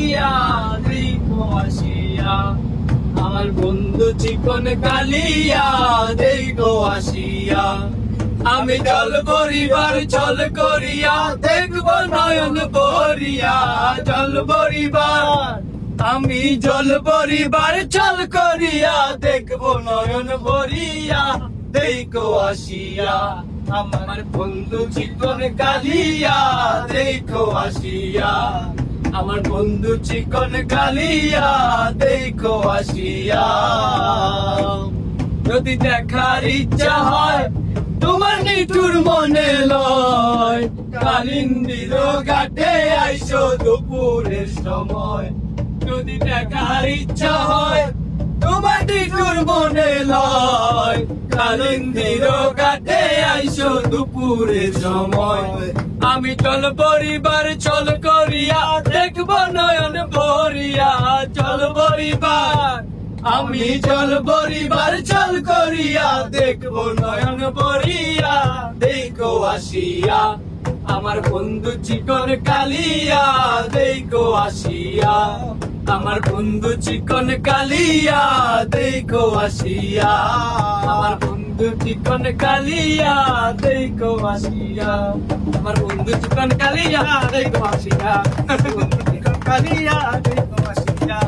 কালিয়া দেখো আসিয়া, আমার বন্ধু চিকন কালিয়া দেখো আসিয়া। আমি জল ভরিবার চল করিয়া দেখবো নয়ন ভরিয়া, জল ভরিবার আমি জল ভরিবার চল করিয়া দেখবো নয়ন ভরিয়া দেখো আসিয়া, আমার বন্ধু চিকন কালিয়া দেখো আসিয়া, আমার বন্ধু চিকন কালিয়া দেখো আসিয়া। যদি দেখার ইচ্ছা হয় তোমার নিঠুর মনে লয়, কালিন্দির ঘাটে আইসো দুপুরের সময়। যদি দেখার ইচ্ছা হয় তোমার নিঠুর মনে লয়, কালিন্দির ঘাটে আইসো দুপুরের সময়। আমি চল পরিবার চল করিয়া দেখবো নয়ন ভরিয়া, চল পরিবার আমি চল পরিবার চল করিয়া দেখবো নয়ন ভরিয়া দেখো আসিয়া, আমার বন্ধু চিকন কালিয়া দেখো আসিয়া, আমার বন্ধু চিকন কালিয়া দেখো আসিয়া, আমার বন্ধু চিকন কালিয়া দেখো আসিয়া, আমার বন্ধু চিকন কালিয়া দেখো আসিয়া, বন্ধু চিকন কালিয়া দেখো আসিয়া।